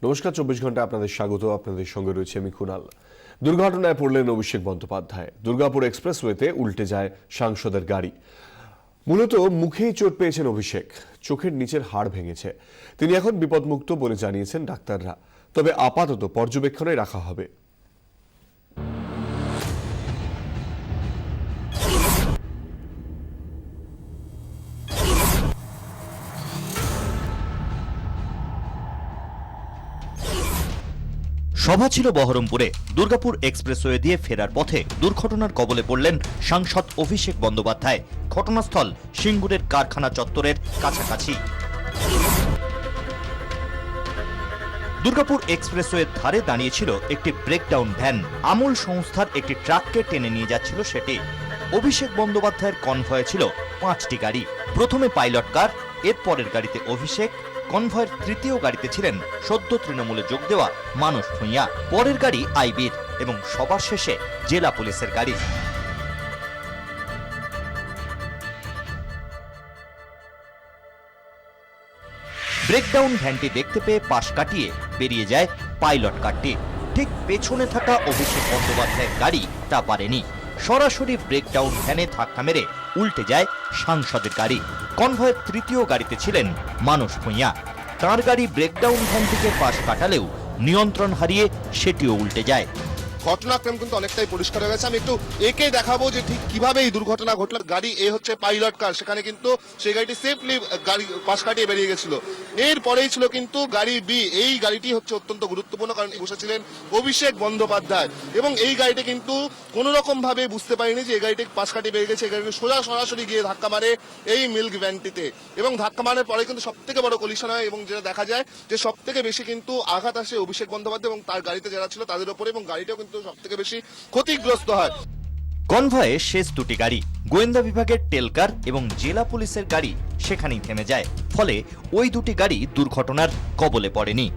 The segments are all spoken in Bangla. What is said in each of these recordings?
নমস্কার, 24 ঘন্টা আপনাদের স্বাগত। আপনাদের সঙ্গে রয়েছে আমি কুনাল। দুর্ঘটনায় পড়লেন অভিষেক বন্দ্যোপাধ্যায়। দুর্গাপুর এক্সপ্রেসওয়েতে উল্টে যায় সাংসদের গাড়ি। মূলত মুখেই চোট পেয়েছেন অভিষেক, চোখের নিচের হাড় ভেঙেছে। তিনি এখন বিপদমুক্ত বলে জানিয়েছেন ডাক্তাররা, তবে আপাতত পর্যবেক্ষণে রাখা হবে। সভা ছিল বহরমপুরে। দুর্গাপুর এক্সপ্রেসওয়ে দিয়ে ফেরার পথে দুর্ঘটনার কবলে পড়লেন সাংসদ অভিষেক বন্দ্যোপাধ্যায়। ঘটনাস্থল সিঙ্গুরের কারখানা চত্বরের কাছাকাছি। দুর্গাপুর এক্সপ্রেসওয়ের ধারে দাঁড়িয়েছিল একটি ব্রেকডাউন ভ্যান। আমূল সংস্থার একটি ট্রাককে টেনে নিয়ে যাচ্ছিল সেটি। অভিষেক বন্দ্যোপাধ্যায়ের কনভয়ে ছিল 5টি গাড়ি। প্রথমে পাইলট কার, এর পরের গাড়িতে অভিষেক, কনভয়ের তৃতীয় গাড়িতে ছিলেন সদ্য তৃণমূলে যোগ দেওয়া মানস ভূঁইয়া, পরের গাড়ি আইবির এবং সবার শেষে জেলা পুলিশের গাড়ি। ব্রেকডাউন ভ্যানটি দেখতে পেয়ে পাশ কাটিয়ে বেরিয়ে যায় পাইলট কারটি। ঠিক পেছনে থাকা অভিষেক বন্দ্যোপাধ্যায়ের গাড়ি তা পারেনি। সরাসরি ব্রেকডাউন ভ্যানে ধাক্কা মেরে উল্টে যায় সাংসদের গাড়ি। কনভয়ের তৃতীয় গাড়িতে ছিলেন মানস ভূঁইয়া। তাঁর গাড়ি ব্রেকডাউন ভ্যান থেকে পাশ কাটালেও নিয়ন্ত্রণ হারিয়ে সেটিও উল্টে যায়। ঘটনাক্রম কিন্তু অনেকটাই পরিষ্কার হয়ে গেছে। আমি একটু একে দেখাবো যে ঠিক কিভাবে এই দুর্ঘটনা ঘটল। গাড়ি এ হচ্ছে পাইলট কার, সেখানে কিন্তু সেই গাড়িটি সেফলি গাড়ি পাশ কাটিয়ে বেরিয়ে গেছিল। এরপরেই ছিল কিন্তু গাড়ি বি। এই গাড়িটি হচ্ছে অত্যন্ত গুরুত্বপূর্ণ, কারণ বসেছিলেন অভিষেক বন্দ্যোপাধ্যায় এবং এই গাড়িটি কিন্তু কোনো রকম ভাবে বুঝতে পারিনি যে এই গাড়িটি পাশ কাটিয়ে বেরিয়ে গেছে। এই গাড়িটি সরাসরি গিয়ে ধাক্কা মারে এই মিল্ক ভ্যানটিতে এবং ধাক্কা মারার পরে কিন্তু সব থেকে বড় কলিশন হয় এবং যেটা দেখা যায় যে সব থেকে বেশি কিন্তু আঘাত আসে অভিষেক বন্দ্যোপাধ্যায় এবং তার গাড়িতে যারা ছিল তাদের উপরে, এবং গাড়িটাও কিন্তু সব থেকে বেশি ক্ষতিগ্রস্ত হয়। কনভয়ে শেষ দুটি গাড়ি, গোয়েন্দা বিভাগের টেলকার এবং জেলা পুলিশের গাড়ি সেখানেই থেমে যায়। ফলে ওই দুটি গাড়ি দুর্ঘটনার কবলে পড়েনি।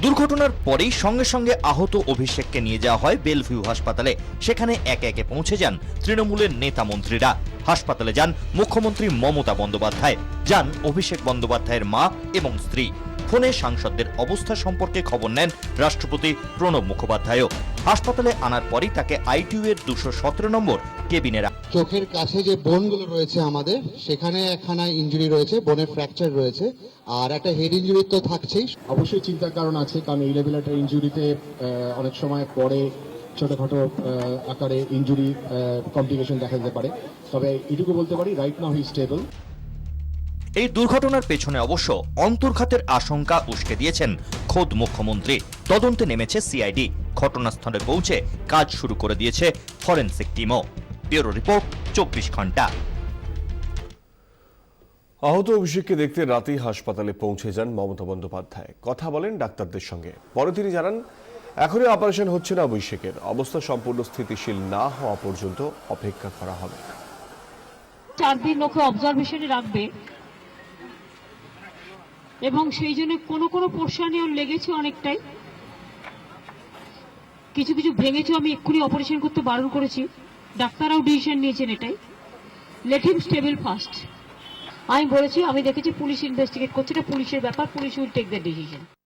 দুর্ঘটনার পরেই সঙ্গে সঙ্গে আহত অভিষেককে নিয়ে যাওয়া হয় বেলভিউ হাসপাতালে। সেখানে একে একে পৌঁছে যান তৃণমূলের নেতা মন্ত্রীরা। হাসপাতালে যান মুখ্যমন্ত্রী মমতা বন্দ্যোপাধ্যায়, যান অভিষেক বন্দ্যোপাধ্যায়ের মা এবং স্ত্রী। ফোনে সাংসদদের অবস্থা সম্পর্কে খবর নেন রাষ্ট্রপতি প্রণব মুখোপাধ্যায়ও। হাসপাতালে আনার পরই তাকে আইটিইউ এর 217 নম্বর কেবিনে চোখের কাছে যে বোনগুলো রয়েছে আমাদের, সেখানে একখানা ইনজুরি রয়েছে, বোনের ফ্র্যাকচার রয়েছে, আর একটা হেড ইনজুরি তো থাকছেই। অবশ্যই চিন্তার কারণ আছে, কারণ এই লেভেল একটা ইনজুরিতে অনেক সময় পরে ছোটখাটো আকারে ইনজুরি কমপ্লিকেশন দেখা যেতে পারে। তবে এটুকু বলতে পারি, রাইট নাও হি স্টেবল। এই দুর্ঘটনার পেছনে অবশ্য অন্তর্ঘাতের আশঙ্কা উস্কে দিয়েছেন খোদ মুখ্যমন্ত্রী। তদন্তে নেমেছে সিআইডি। ঘটনাস্থলে পৌঁছে কাজ শুরু করে দিয়েছে ফরেনসিক টিমও। ব্যুরো রিপোর্ট, 24 ঘন্টা। আহত অভিষেককে দেখতে রাতেই হাসপাতালে পৌঁছে যান মমতা বন্দ্যোপাধ্যায়। কথা বলেন ডাক্তারদের সঙ্গে। পরে তিনি জানান, এখনই অপারেশন হচ্ছে না অভিষেকের, অবস্থা সম্পূর্ণ স্থিতিশীল না হওয়া পর্যন্ত অপেক্ষা করা হবে। 4 দিন ওকে অবজারভেশনে রাখবে এবং সেই জন্য কোনো পোর্শনে ওর লেগেছে অনেকটাই, কিছু ভেঙেছে। আমি এক্ষুনি অপারেশন করতে বারণ করেছি, ডাক্তাররাও ডিসিশন নিয়েছেন এটাই। Let him stable first. আমি বলেছি, আমি দেখেছি পুলিশ ইনভেস্টিগেট করছে, এটা পুলিশের ব্যাপার, police will take the decision.